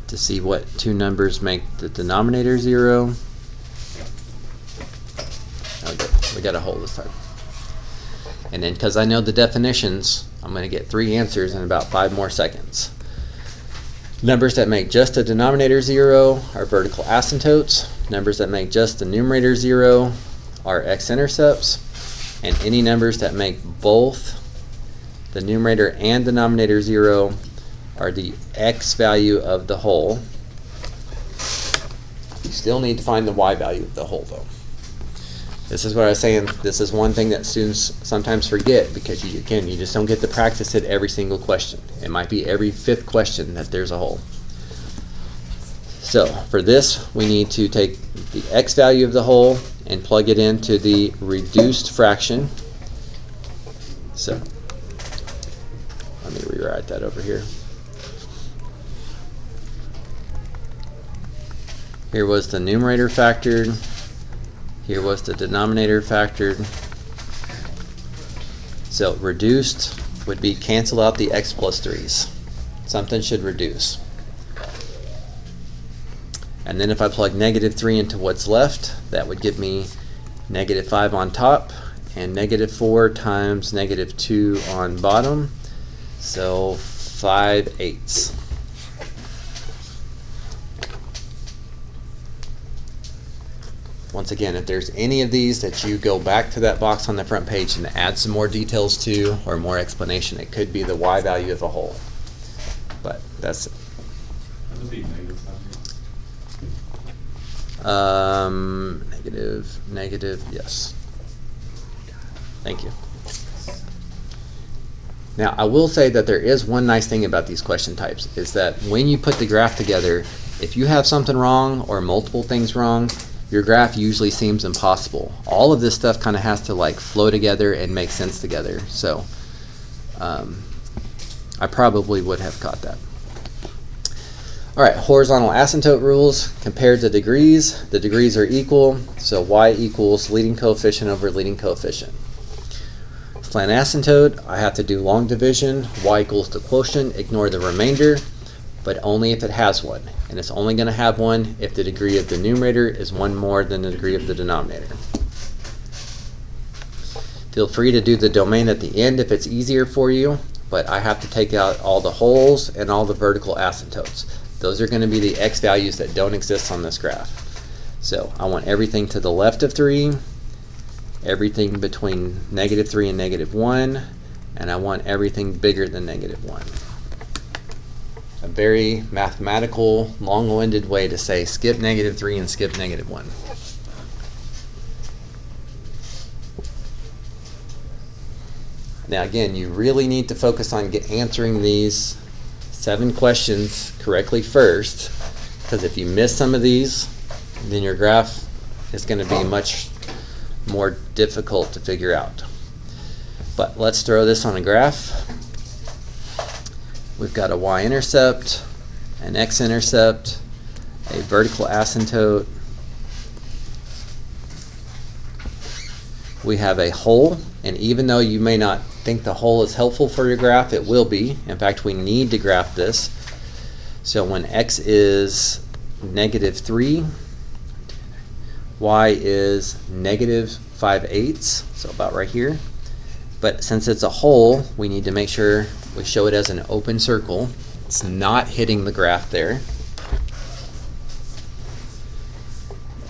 to see what 2 numbers make the denominator 0. Okay, we got a hole this time. And then because I know the definitions, I'm going to get 3 answers in about 5 more seconds. Numbers that make just the denominator 0 are vertical asymptotes. Numbers that make just the numerator 0 are x-intercepts. And any numbers that make both the numerator and denominator 0 are the x value of the whole. You still need to find the y value of the whole though. This is what I was saying, this is one thing that students sometimes forget, because you just don't get to practice it every single question. It might be every 5th question that there's a whole. So for this, we need to take the x value of the whole and plug it into the reduced fraction. So let me rewrite that over here. Here was the numerator factored. Here was the denominator factored. So reduced would be cancel out the x plus 3's. Something should reduce. And then if I plug -3 into what's left, that would give me -5 on top and -4 times -2 on bottom. So 5/8. Once again, if there's any of these that you go back to that box on the front page and add some more details to, or more explanation, it could be the y value of a whole. But that's it. Negative, yes. Thank you. Now, I will say that there is one nice thing about these question types, is that when you put the graph together, if you have something wrong or multiple things wrong, your graph usually seems impossible. All of this stuff kind of has to like flow together and make sense together. So I probably would have caught that. All right, horizontal asymptote rules compared to degrees. The degrees are equal, so y equals leading coefficient over leading coefficient. Slant asymptote, I have to do long division, y equals the quotient, ignore the remainder, but only if it has one. And it's only going to have one if the degree of the numerator is one more than the degree of the denominator. Feel free to do the domain at the end if it's easier for you, but I have to take out all the holes and all the vertical asymptotes. Those are going to be the x values that don't exist on this graph. So I want everything to the left of 3, everything between -3 and -1, and I want everything bigger than -1. A very mathematical, long-winded way to say skip -3 and skip -1. Now again, you really need to focus on answering these 7 questions correctly first, because if you miss some of these, then your graph is going to be much more difficult to figure out. But let's throw this on a graph. We've got a y-intercept, an x-intercept, a vertical asymptote. We have a hole, and even though you may not think the hole is helpful for your graph, it will be. In fact, we need to graph this. So when x is -3, y is -5/8, so about right here. But since it's a hole, we need to make sure we show it as an open circle. It's not hitting the graph there.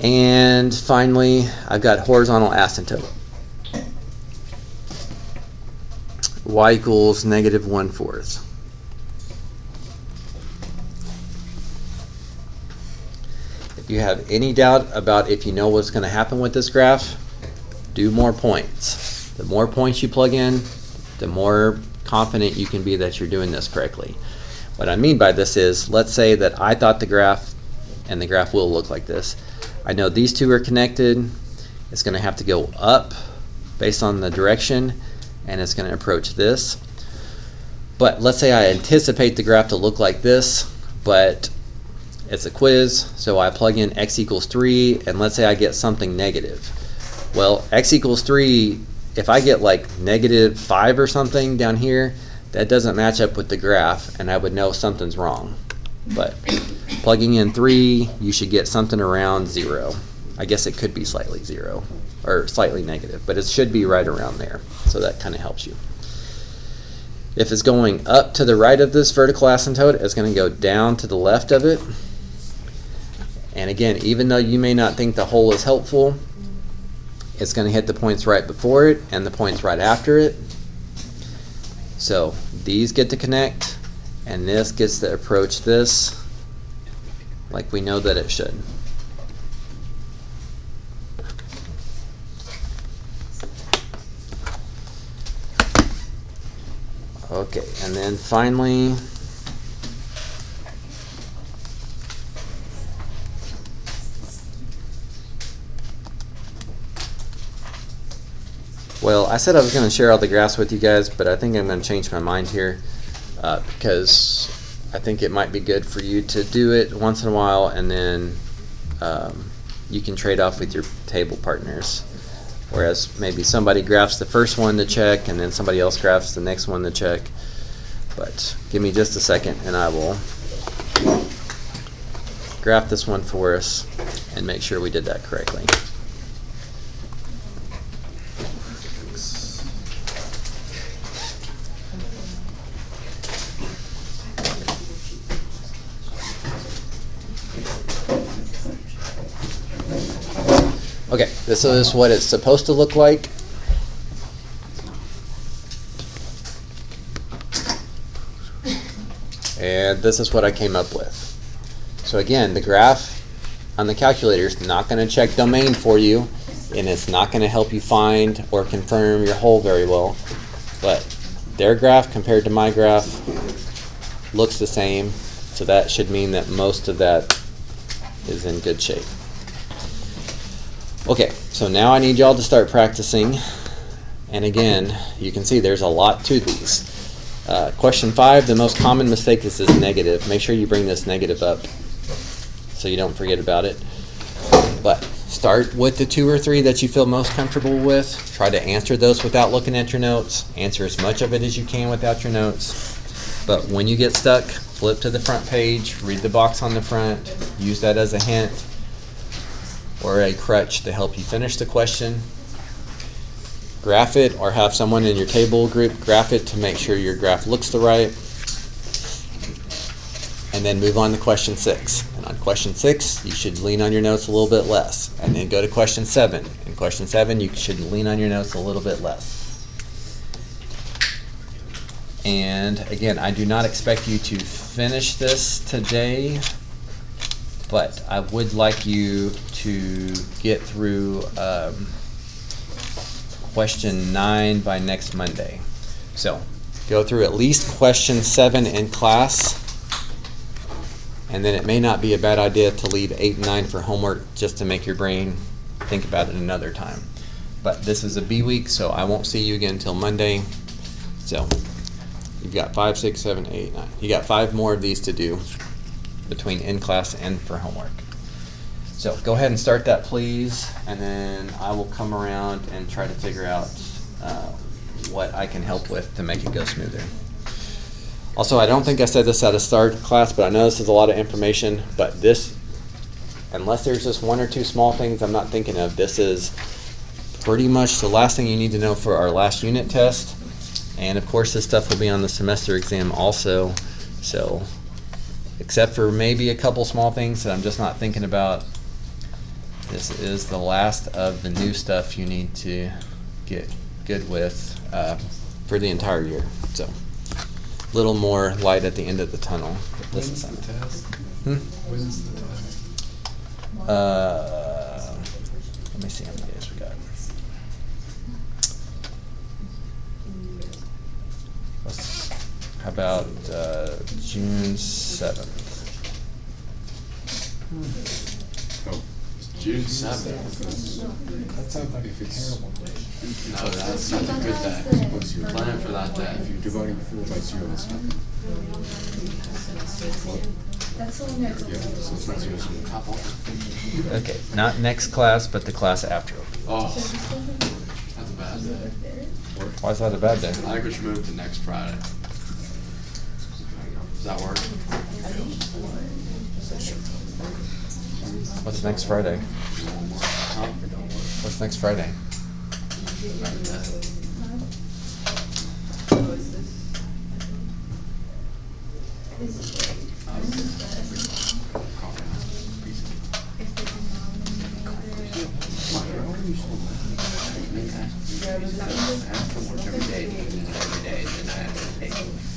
And finally, I've got horizontal asymptote. Y equals -1/4. If you have any doubt about if you know what's going to happen with this graph, do more points. The more points you plug in, the more confident you can be that you're doing this correctly. What I mean by this is, let's say that I thought the graph, and the graph will look like this. I know these two are connected. It's going to have to go up based on the direction, and it's going to approach this. But let's say I anticipate the graph to look like this, but it's a quiz, so I plug in x equals 3, and let's say I get something negative. Well, x equals 3, if I get like -5 or something down here, that doesn't match up with the graph, and I would know something's wrong. But plugging in 3, you should get something around 0. I guess it could be slightly 0, or slightly negative, but it should be right around there, so that kind of helps you. If it's going up to the right of this vertical asymptote, it's going to go down to the left of it. And again, even though you may not think the hole is helpful, it's going to hit the points right before it and the points right after it. So these get to connect, and this gets to approach this like we know that it should. Okay, and then finally, well, I said I was going to share all the graphs with you guys, but I think I'm going to change my mind here because I think it might be good for you to do it once in a while, and then you can trade off with your table partners. Whereas maybe somebody graphs the first one to check, and then somebody else graphs the next one to check. But give me just a second, and I will graph this one for us and make sure we did that correctly. Okay, this is what it's supposed to look like. And this is what I came up with. So again, the graph on the calculator is not going to check domain for you, and it's not going to help you find or confirm your hole very well. But their graph compared to my graph looks the same, so that should mean that most of that is in good shape. Okay, so now I need y'all to start practicing. And again, you can see there's a lot to these. Question 5, the most common mistake is this negative. Make sure you bring this negative up so you don't forget about it. But start with the 2 or 3 that you feel most comfortable with. Try to answer those without looking at your notes. Answer as much of it as you can without your notes. But when you get stuck, flip to the front page, read the box on the front, use that as a hint or a crutch to help you finish the question. Graph it or have someone in your table group graph it to make sure your graph looks the right. And then move on to question 6. And on question 6, you should lean on your notes a little bit less. And then go to question 7. In question 7, you should lean on your notes a little bit less. And again, I do not expect you to finish this today, but I would like you to get through question 9 by next Monday. So go through at least question 7 in class, and then it may not be a bad idea to leave 8 and 9 for homework just to make your brain think about it another time. But this is a B week, so I won't see you again until Monday. So you've got 5, 6, 7, 8, 9. You got 5 more of these to do between in class and for homework. So go ahead and start that, please, and then I will come around and try to figure out what I can help with to make it go smoother. Also, I don't think I said this at the start of class, but I know this is a lot of information, but this, unless there's just 1 or 2 small things I'm not thinking of, this is pretty much the last thing you need to know for our last unit test. And of course, this stuff will be on the semester exam also. So, except for maybe a couple small things that I'm just not thinking about, this is the last of the new stuff you need to get good with for the entire year. So, a little more light at the end of the tunnel. This is the test? When's the test? Let me see how many days we got. How about June 7th? Oh, June 7th. That sounds like a terrible day. No, that's not a good day. What's your Plan for that day. If you're dividing 4 by 0, it's nothing. That's the one that. Yeah, so it's not 0, so Couple. Okay, not next class, but the class after. Oh, that's a bad day. Why is that a bad day? I think we should move to next Friday. Does that work? What's next Friday? Huh? What's next Friday?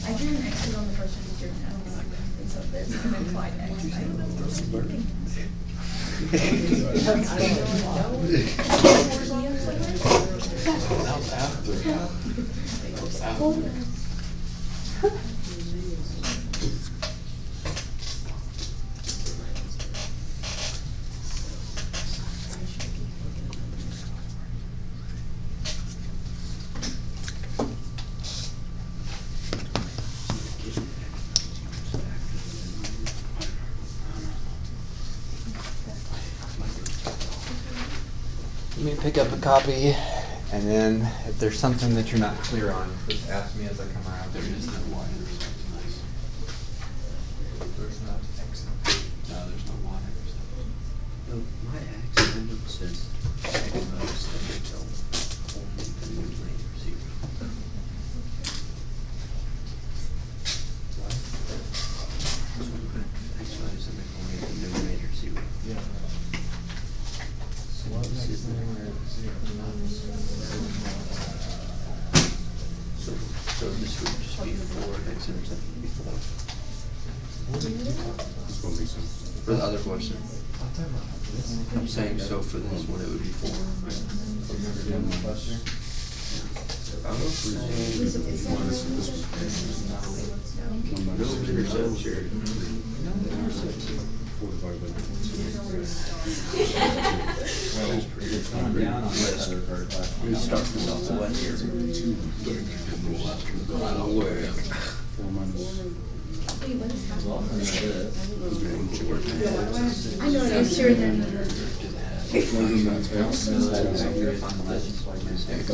I drew an X on the first one you drew, and so there's an implied X. That was after. Let me pick up a copy, and then if there's something that you're not clear on, just ask me as I come around. There is no Y intersection. There's not X. No, there's no Y intersection. No, my accident says X So this would just be 4, X intersection would be 4. This won't make sense. For the other question. I'm saying so for this one it would be 4. No intersection. 4 divided by 9. It's going down on this other vertical asymptote. We start from southwest here. Wait, what is happening? Well, from this. I know, I'm sure they're not. Go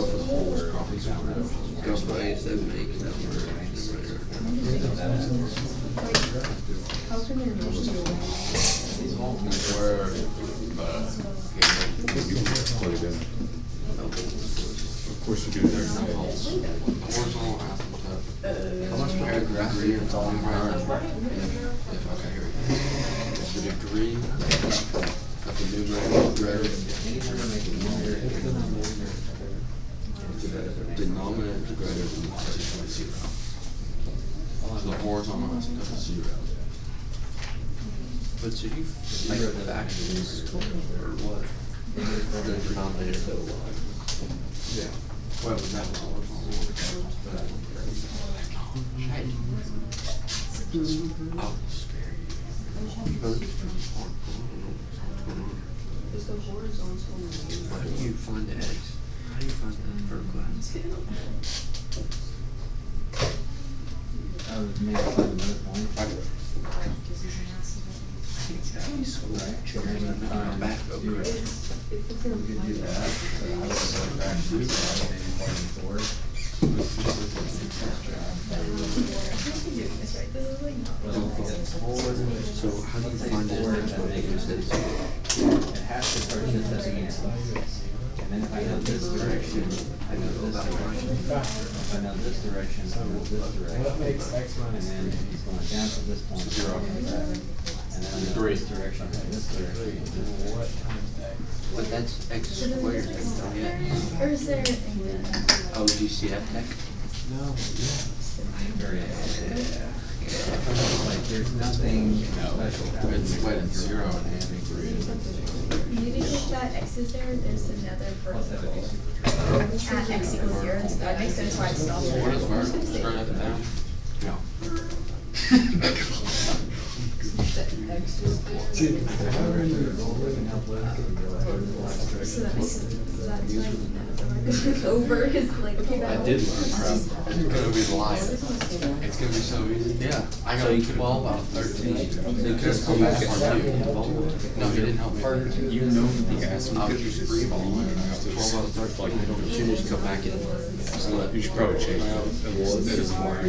for the whole word. Go for ways that make that How can they remove the Plug it in. Of course you do there. How much paragraph are you talking about? Okay, here we go. The degree of the numerator, denominator greater than 0. So the horizontal asymptote is 0. But so you like factors or what? The denominator go what? Yeah. What was that? I'll spare you. How do you find the X? How do you find the vertical asymptote? Maybe find another point. Back over. So how do you find the It has to start this as an answer. And then if I know this direction, I know this direction. If I know this direction, I know this direction. What makes X And minus then he's going down to this point, 0 comes back. And then I know this direction, and this direction. what times X? But that's X squared. Yeah. Or is there? Oh, GCF tech? No. Very like there's nothing special. It's when it's 0 and Maybe if that X is there, there's another vertical at X equals 0. That makes sense why I stopped there. What is I'm just gonna say- turn up and down? No. So that makes sense. So that's like over is like okay. I did learn from. It's gonna be live. It's gonna be so easy. Yeah. I got 12 out of 13. So you just come back and no, he didn't help me. You know the asymptote. I was just free balling. I got 12 out of 13. You should just come back and You should probably change that. That is more.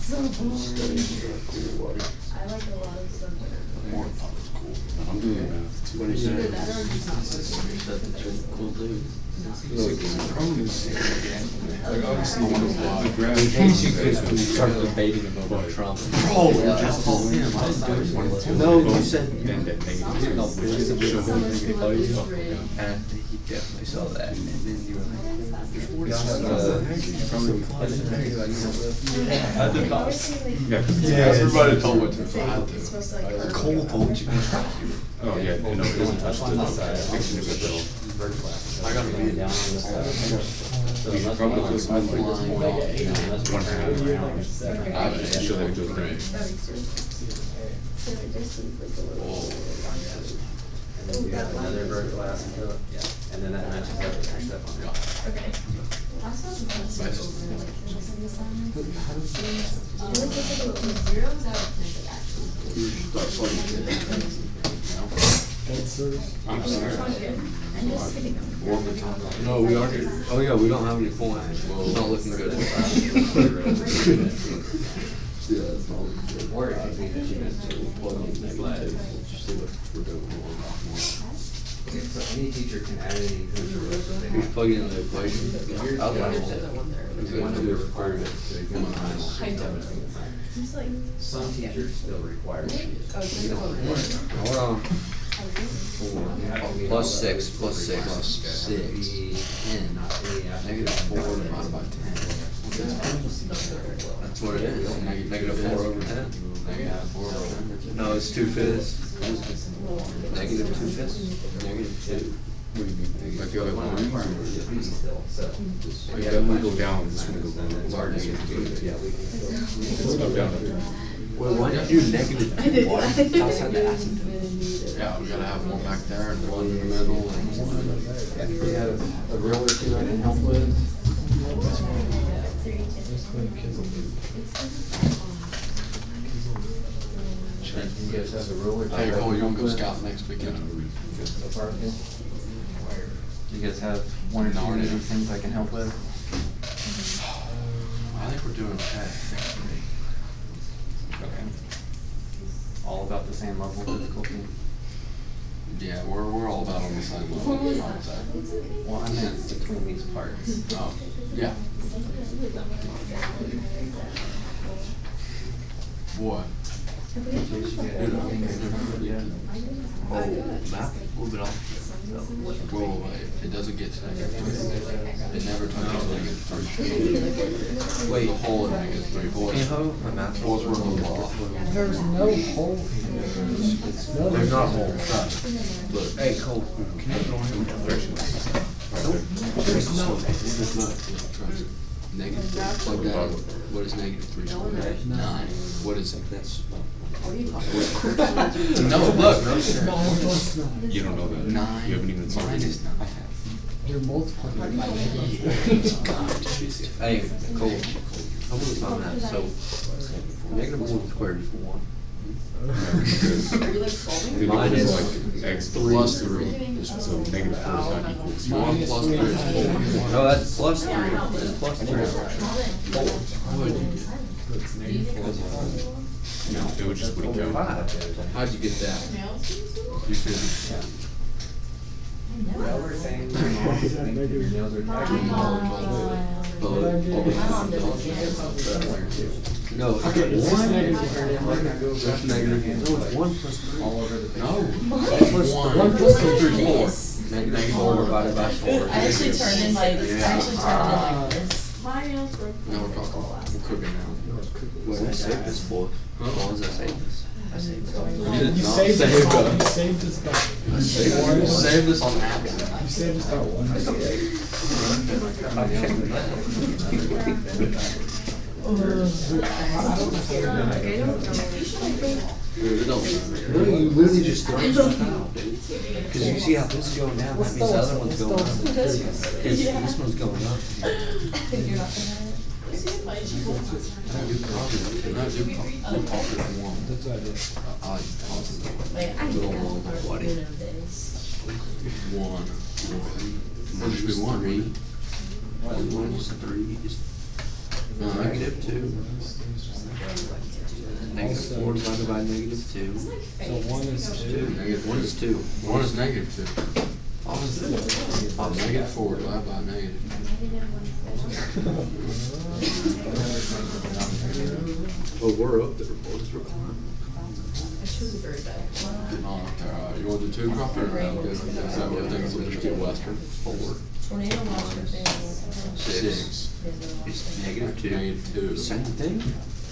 So boring. I like a lot of stuff. more thought was cool. I'm doing the math too. What is Either that? that or just not Cool dude. The problem is, like obviously, the graph. Hates you because we started debating him over Trump. Oh, just call him. No, you said. And that negative. No, which is a bit of a negative value. And he definitely saw that. And then you were like, Yeah, everybody told what to It's supposed to like. Cole told you. oh yeah, no, it doesn't touch the fiction of it though. I gotta read it. Down on this side. So We should unless probably we go sideways. unless we One move around. half. Show that it goes right. That makes sense. So it just seems like a little. And then you have another vertical asymptote, yeah, and then that matches up with your step on it. Okay. I'm sorry. No, we are good. Oh yeah, we don't have any points. It's not looking good. Yeah, it's not looking good. Or it could be that you missed two. Plug in the flag. See what we're doing. So any teacher can add any feature. He's plugging in the equation. I'll understand that one there. It's one of the requirements to become a final. I don't. It's like. Some teachers still require it. We don't require it. Hold on. You have to be Plus able to 6, plus 6, plus 6, be 10. Negative 4 divided by 10. That's what it is. Negative 4 over 10. Negative 4 over 10. No, it's 2/5. Negative 2/5. Negative 2. What do you mean? Like the other lines? Still, so. Like that one go down, this one go down. It's hard to get. Yeah, we can still. Let's go down. Well, why don't you do negative 2? Why? Outside the asymptote. Yeah, we gotta have one back there and one in the middle and one. We have a real or two I can help with. You guys have a rule or two? Hey, Cole, you wanna go scout next weekend? You guys have one or two of these things I can help with? I think we're doing okay. Okay. All about the same level of difficulty? Yeah, we're all about on the same level, I would say. Well, I meant between these parts. Oh, yeah. What? Oh, map, a little bit off. Well, it doesn't get to -3. It never touches -3. Wait. The hole in -3. Boys, My map's boys were a little off. There's no hole here. No, There's not holes. Look. Hey, Cole, can you go in? Negative 3, plug that in. What is -3 squared? 9. What is it? That's. No, look. You don't know that. 9. You haven't even seen Mine it. is 9. You're multiplying by Hey, Cole, how many on that? So, -1 squared is 1. The Mine is is like X Plus 3. So -4 is not equal to 1 plus 3 is 4. No, that's plus 3. It's plus 3. What did you get? No, it would just wouldn't count. How'd you get that? You said. No, Okay, it's just negative. That's negative. No, it's 1 plus 3. No. One plus 3 is 4. Negative 4 divided by 4. I actually turned in like this. I actually turned in like this. Now we're talking. We're cooking now. Wait, I saved this boy. As long as I save this. I saved this. You saved this by, you saved this by. Save this on accident. You saved this by 1. Dude, it don't matter. No, you literally just throw stuff out, dude. Because you see how this is going down, that means the other one's going up. This one's going up. I do copy. No, do pop it on one. That's what I did. I like positive. Like, I Little think one, I'm buddy. one of this. 1. One should be 1. 1 is 3 is No, negative 2. Negative 4 divided by negative 2. So 1 is 2. Negative 1 is 2. 1 is negative 2. Negative 4 divided by negative. Well, we're up there, boys. We're climbing. I chose a very bad one. Oh, okay. You want to do 2 crop or no? Is that what things will just do Western? 4. Tornado watcher thing. 6. It's negative 2. Negative 2. Same thing?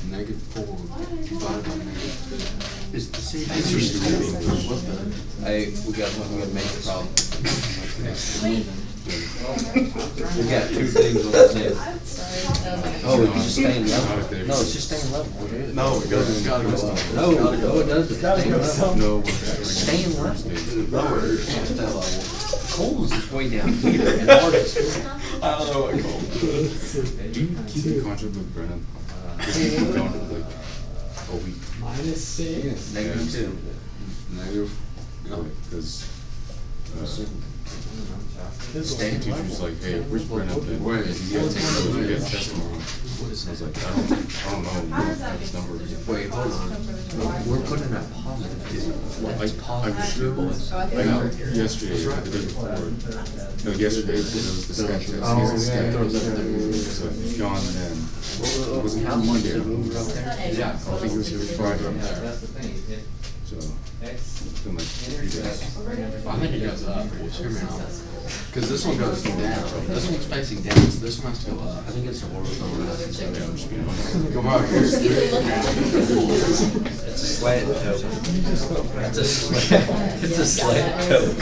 Negative 4 divided by negative It's the same 2. thing. What the? Hey, we gotta make a problem. We got 2 things on the same. Oh, we can just stay in level. No, it's just staying level. No, it gotta go stuff. No, no, it doesn't. Stay in level. No. Stay in level. Lower, you can't stay level. Cole's is way down here and ours is. I don't know what Cole. Keep in contact with Brennan. He's been gone for like a week. -6. Negative 2. Negative. No. Because Stay in teacher's level. like, hey, where's Brennan? Wait. You gotta take those, we got a test tomorrow. I was like, I don't know what this number is. Wait, hold on. We're putting a positive. What's positive, boys? I know, yesterday, the day before, no, yesterday, there was the scat test. Oh, He has a scat yeah. test. So it's gone then. It wasn't How on much Monday. did it move up there? Yeah. I think it was here Friday. There. So, it's been like 3 days. I think it goes up. Hear me out. Because this one goes down. This one's facing down, so this one has to go up. I think it's a horrible. Yeah, I'm just being honest. Come on, here's It's a sled coke. It's a sled. It's a sled coke.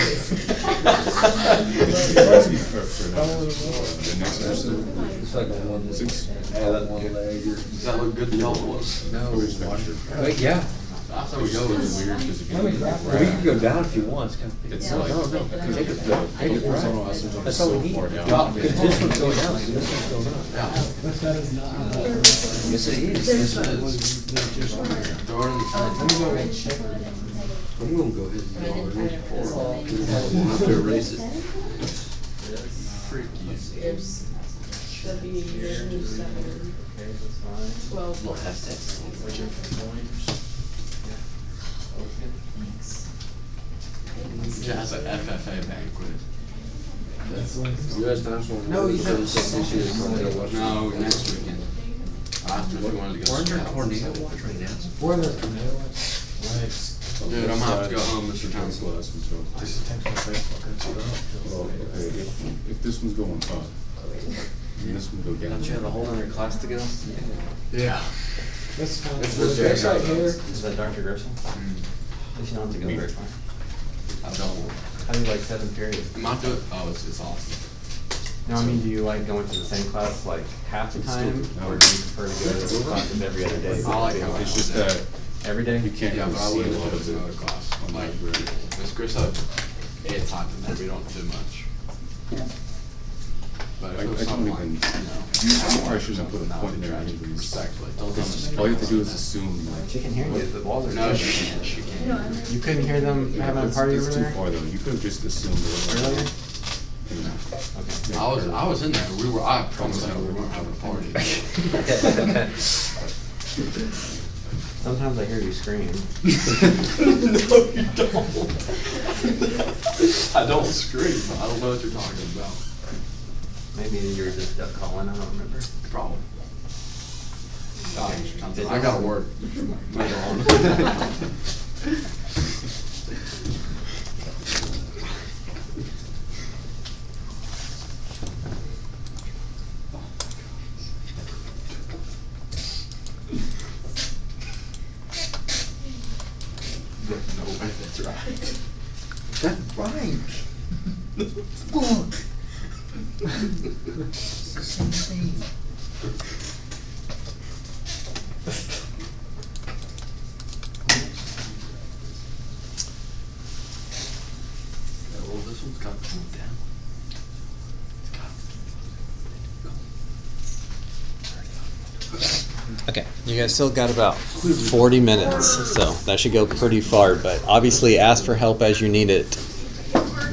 The next episode, It's like a 1 6. one leg. Does that look good to y'all, boys? No. Which picture? But yeah. I thought we go with the weird because Well, we can go down if you want. It's like, no, no, because take it, take it right. That's all we need. Because this one's going down, so this one's going up. Yeah. But that is not. Yes, it is. Yes, it is. Throw it in the front. I'm gonna go ahead and go We'll have to erase it. Freak you. That'd be 7, 12. We'll have to. Jazz at FFA banquet. U.S. national. No, you have- No, next weekend. After if you wanted to go. Orange or scout. tornado watch right now? Or the tornadoes. Dude, I'm gonna have to go home, Mr. Townsend. Well, okay, if this one's going up, and this one go down. Don't you have a whole other class to go? Yeah. That's fine. It's This right here. Is that Dr. Grissom? At least you don't have to go very far. I don't. How do you like 7 periods? I'm not doing, oh, it's awesome. No, I mean, do you like going to the same class like half the time, or do you prefer to go to classes every other day? I like how It's just that Every day? you can't Yeah, really but I see a wouldn't lot go of to another it. class. on Like, the library. Miss Chris had 8 times in there, we don't do much. But I if it was don't something even- like, you know. I shouldn't put a point in there either. Respectfully, don't tell me. All you have to do is assume, She like. can hear you, the walls are. No, too. she can't, she can't. You couldn't hear them Yeah, having a that's- party over that's there? too far though, you could have just assumed that. Earlier? You know. Okay. I was in there, I promise you, we weren't having a party. Sometimes I hear you scream. No, you don't. I don't scream, I don't know what you're talking about. Maybe you were just duck calling, I don't remember. Problem. I gotta work. Later on. No, that's right. That's right. Yeah, well, this one's got to come down. Okay, you guys still got about 40 minutes, so that should go pretty far, but obviously ask for help as you need it.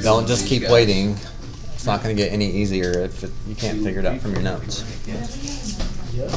Don't just keep waiting. It's not gonna get any easier if you can't figure it out from your notes. Yeah.